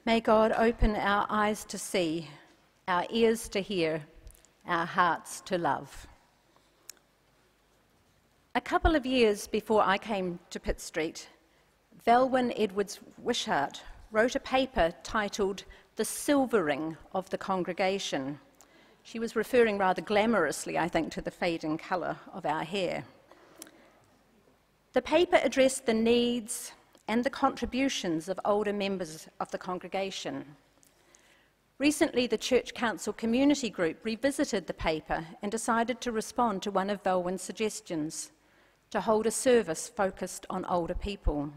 May God open our eyes to see, our ears to hear, our hearts to love. A couple of years before I came to Pitt Street, Velwyn Edwards Wishart wrote a paper titled The Silvering of the Congregation. She was referring rather glamorously, I think, to the fading colour of our hair. The paper addressed the needs and the contributions of older members of the congregation. Recently, the Church Council Community Group revisited the paper and decided to respond to one of Velwyn's suggestions, to hold a service focused on older people.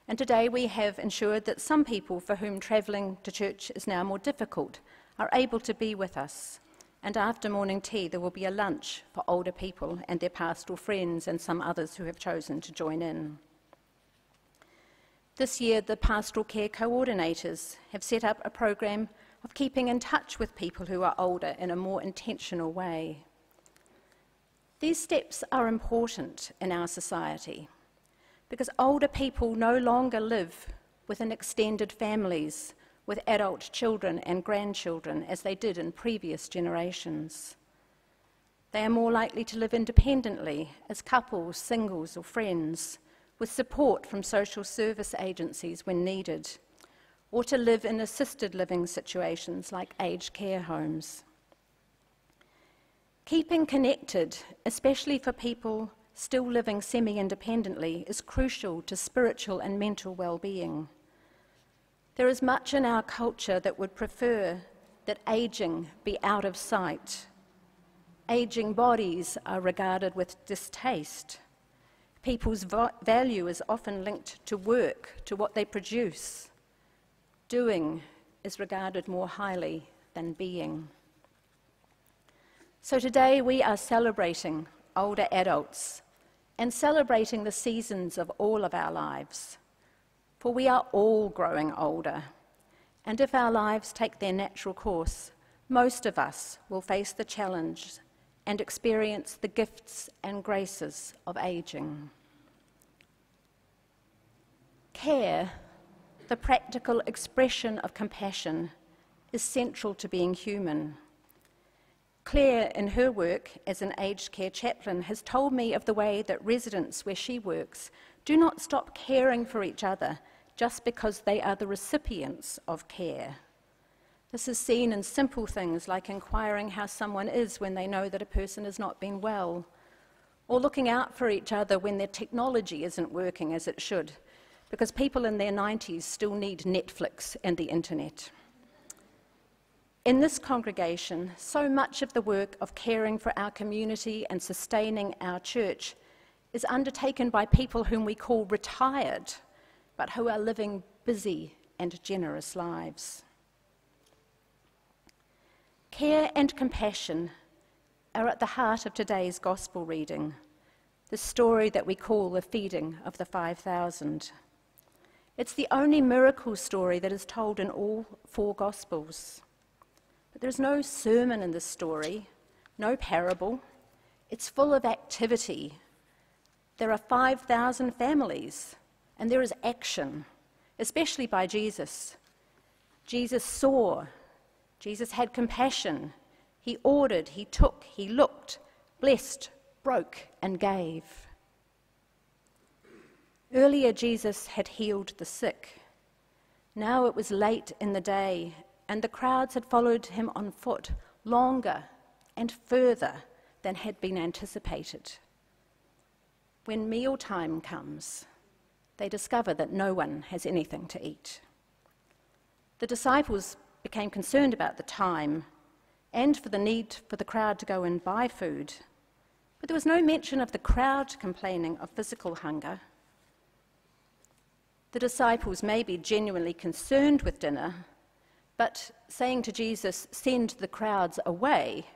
And today we have ensured that some people for whom travelling to church is now more difficult are able to be with us. And after morning tea, there will be a lunch for older people and their pastoral friends and some others who have chosen to join in. This year, the pastoral care coordinators have set up a program of keeping in touch with people who are older in a more intentional way. These steps are important in our society because older people no longer live within extended families with adult children and grandchildren as they did in previous generations. They are more likely to live independently as couples, singles or friends, with support from social service agencies when needed, or to live in assisted living situations like aged care homes. Keeping connected, especially for people still living semi-independently, is crucial to spiritual and mental well-being. There is much in our culture that would prefer that ageing be out of sight. Aging bodies are regarded with distaste. People's value is often linked to work, to what they produce. Doing is regarded more highly than being. So today we are celebrating older adults and celebrating the seasons of all of our lives. For we are all growing older, and if our lives take their natural course, most of us will face the challenge and experience the gifts and graces of ageing. Care, the practical expression of compassion, is central to being human. Claire, in her work as an aged care chaplain, has told me of the way that residents where she works do not stop caring for each other just because they are the recipients of care. This is seen in simple things like inquiring how someone is when they know that a person has not been well, or looking out for each other when their technology isn't working as it should, because people in their 90s still need Netflix and the internet. In this congregation, so much of the work of caring for our community and sustaining our church is undertaken by people whom we call retired, but who are living busy and generous lives. Care and compassion are at the heart of today's gospel reading, the story that we call the feeding of the 5,000. It's the only miracle story that is told in all four gospels. But there's no sermon in this story, no parable. It's full of activity. There are 5,000 families, and there is action, especially by Jesus. Jesus saw. Jesus had compassion. He ordered, he took, he looked, blessed, broke, and gave. Earlier, Jesus had healed the sick. Now it was late in the day, and the crowds had followed him on foot longer and further than had been anticipated. When mealtime comes, they discover that no one has anything to eat. The disciples became concerned about the time and for the need for the crowd to go and buy food. But there was no mention of the crowd complaining of physical hunger. The disciples may be genuinely concerned with dinner, but saying to Jesus, "Send the crowds away,"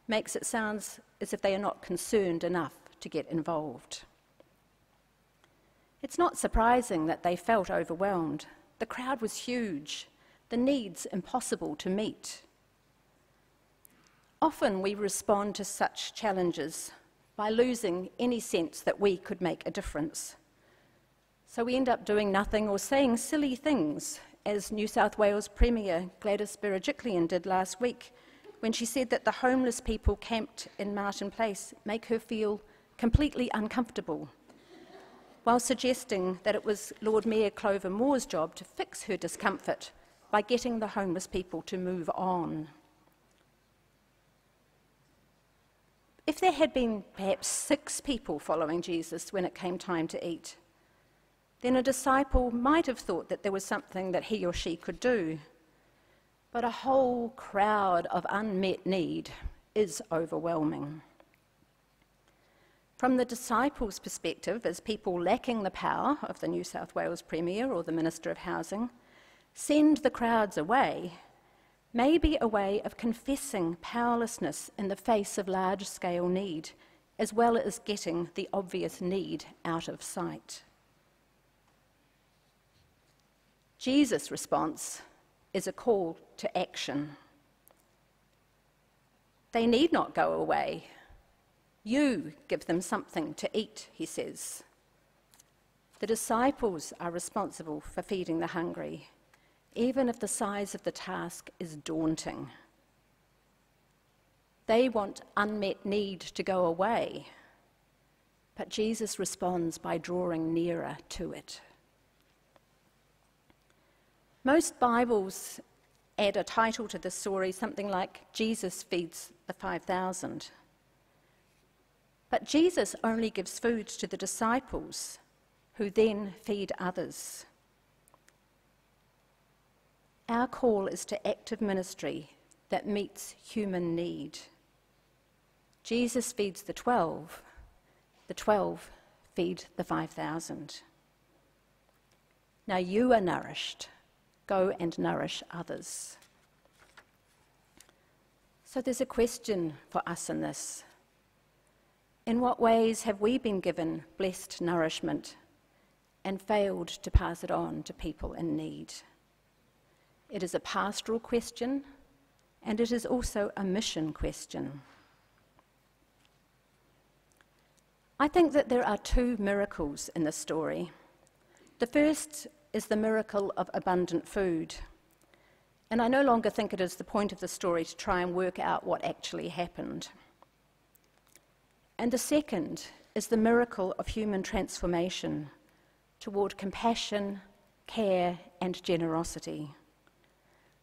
makes it sound as if they are not concerned enough to get involved. It's not surprising that they felt overwhelmed. The crowd was huge, the needs impossible to meet. Often we respond to such challenges by losing any sense that we could make a difference. So we end up doing nothing or saying silly things as New South Wales Premier Gladys Berejiklian did last week, when she said that the homeless people camped in Martin Place make her feel completely uncomfortable, while suggesting that it was Lord Mayor Clover Moore's job to fix her discomfort by getting the homeless people to move on. If there had been perhaps 6 people following Jesus when it came time to eat, then a disciple might have thought that there was something that he or she could do. But a whole crowd of unmet need is overwhelming. From the disciples' perspective, as people lacking the power of the New South Wales Premier or the Minister of Housing, send the crowds away may be a way of confessing powerlessness in the face of large-scale need, as well as getting the obvious need out of sight. Jesus' response is a call to action. They need not go away. You give them something to eat, he says. The disciples are responsible for feeding the hungry, even if the size of the task is daunting. They want unmet need to go away, but Jesus responds by drawing nearer to it. Most Bibles add a title to this story, something like Jesus feeds the 5,000. But Jesus only gives food to the disciples, who then feed others. Our call is to active ministry that meets human need. Jesus feeds the 12 feed the 5,000. Now you are nourished. Go and nourish others. So there's a question for us in this. In what ways have we been given blessed nourishment and failed to pass it on to people in need? It is a pastoral question, and it is also a mission question. I think that there are 2 miracles in this story. The first is the miracle of abundant food. And I no longer think it is the point of the story to try and work out what actually happened. And the second is the miracle of human transformation toward compassion, care, and generosity.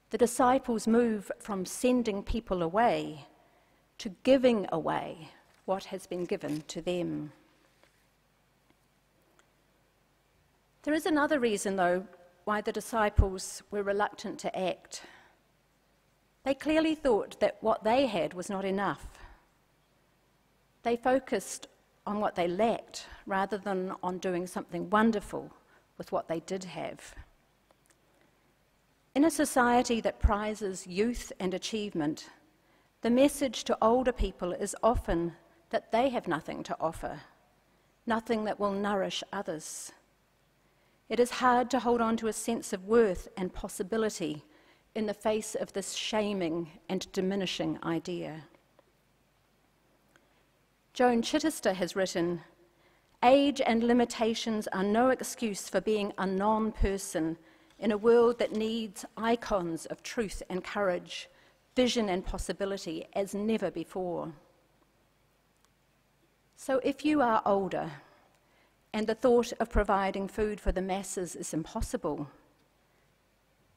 The disciples move from sending people away to giving away what has been given to them. There is another reason, though, why the disciples were reluctant to act. They clearly thought that what they had was not enough. They focused on what they lacked rather than on doing something wonderful with what they did have. In a society that prizes youth and achievement, the message to older people is often that they have nothing to offer, nothing that will nourish others. It is hard to hold on to a sense of worth and possibility in the face of this shaming and diminishing idea. Joan Chittister has written, "Age and limitations are no excuse for being a non-person in a world that needs icons of truth and courage, vision and possibility as never before." So if you are older, and the thought of providing food for the masses is impossible,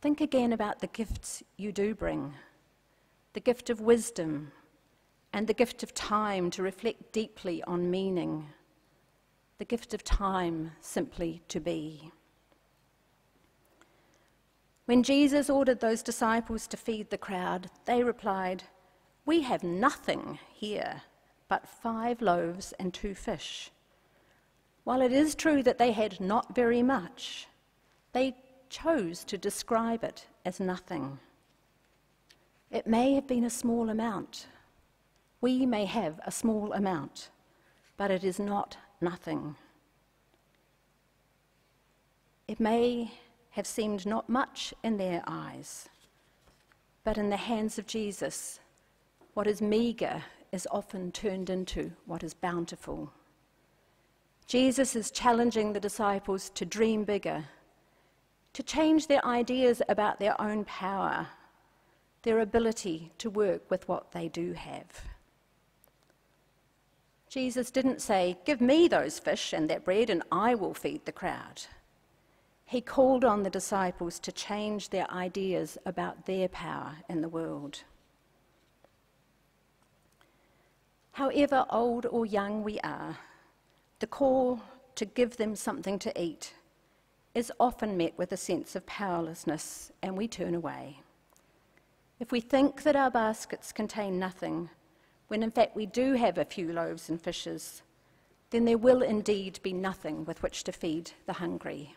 think again about the gifts you do bring, the gift of wisdom and the gift of time to reflect deeply on meaning, the gift of time simply to be. When Jesus ordered those disciples to feed the crowd, they replied, "We have nothing here but 5 loaves and 2 fish. While it is true that they had not very much, they chose to describe it as nothing. It may have been a small amount. We may have a small amount, but it is not nothing. It may have seemed not much in their eyes, but in the hands of Jesus, what is meagre is often turned into what is bountiful. Jesus is challenging the disciples to dream bigger, to change their ideas about their own power, their ability to work with what they do have. Jesus didn't say, "Give me those fish and that bread and I will feed the crowd." He called on the disciples to change their ideas about their power in the world. However old or young we are, the call to give them something to eat is often met with a sense of powerlessness, and we turn away. If we think that our baskets contain nothing, when in fact we do have a few loaves and fishes, then there will indeed be nothing with which to feed the hungry.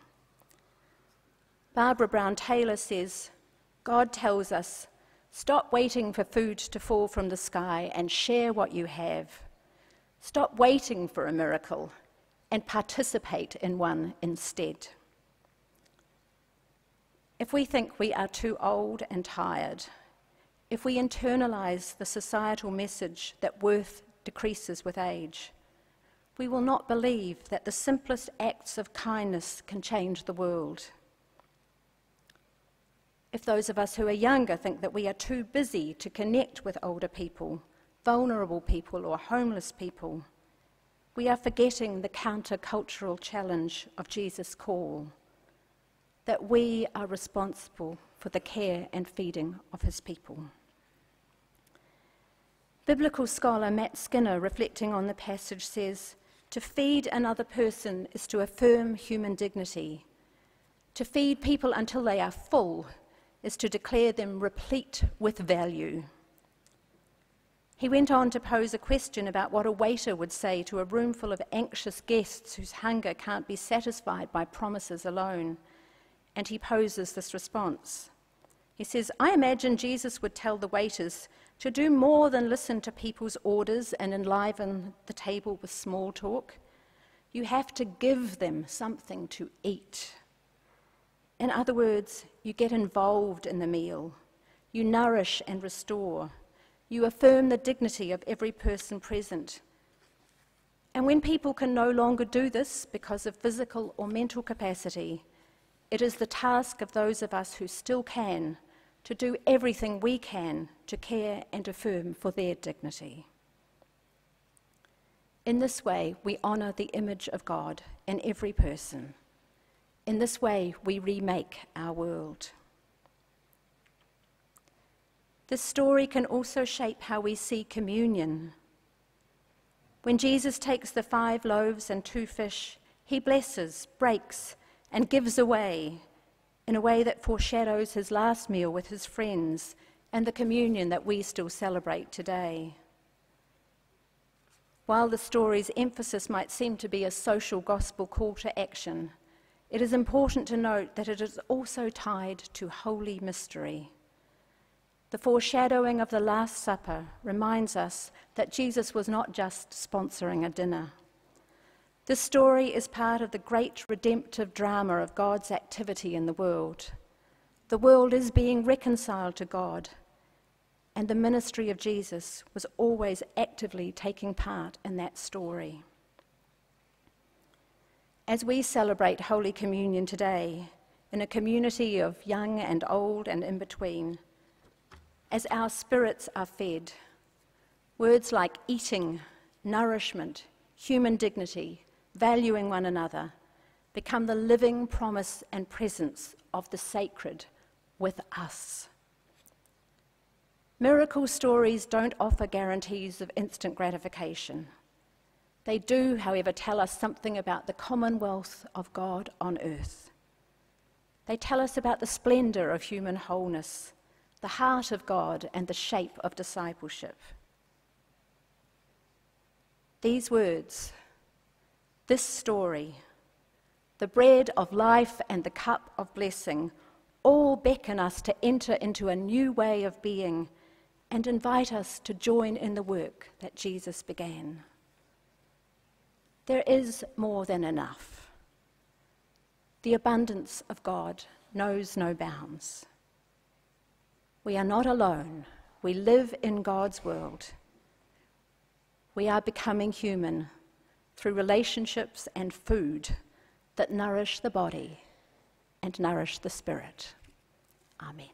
Barbara Brown-Taylor says, God tells us, stop waiting for food to fall from the sky and share what you have. Stop waiting for a miracle and participate in one instead. If we think we are too old and tired, if we internalize the societal message that worth decreases with age, we will not believe that the simplest acts of kindness can change the world. If those of us who are younger think that we are too busy to connect with older people, vulnerable people, or homeless people, we are forgetting the counter-cultural challenge of Jesus' call, that we are responsible for the care and feeding of his people. Biblical scholar Matt Skinner, reflecting on the passage, says, to feed another person is to affirm human dignity. To feed people until they are full is to declare them replete with value. He went on to pose a question about what a waiter would say to a room full of anxious guests whose hunger can't be satisfied by promises alone. And he poses this response. He says, I imagine Jesus would tell the waiters to do more than listen to people's orders and enliven the table with small talk. You have to give them something to eat. In other words, you get involved in the meal. You nourish and restore. You affirm the dignity of every person present. And when people can no longer do this because of physical or mental capacity, it is the task of those of us who still can to do everything we can to care and affirm for their dignity. In this way, we honour the image of God in every person. In this way, we remake our world. This story can also shape how we see communion. When Jesus takes the 5 loaves and 2 fish, he blesses, breaks, and gives away in a way that foreshadows his last meal with his friends and the communion that we still celebrate today. While the story's emphasis might seem to be a social gospel call to action, it is important to note that it is also tied to holy mystery. The foreshadowing of the Last Supper reminds us that Jesus was not just sponsoring a dinner. This story is part of the great redemptive drama of God's activity in the world. The world is being reconciled to God, and the ministry of Jesus was always actively taking part in that story. As we celebrate Holy Communion today, in a community of young and old and in between, as our spirits are fed, words like eating, nourishment, human dignity, valuing one another, become the living promise and presence of the sacred with us. Miracle stories don't offer guarantees of instant gratification. They do, however, tell us something about the commonwealth of God on earth. They tell us about the splendor of human wholeness, the heart of God, and the shape of discipleship. These words, this story, the bread of life and the cup of blessing, all beckon us to enter into a new way of being and invite us to join in the work that Jesus began. There is more than enough. The abundance of God knows no bounds. We are not alone. We live in God's world. We are becoming human through relationships and food that nourish the body and nourish the spirit. Amen.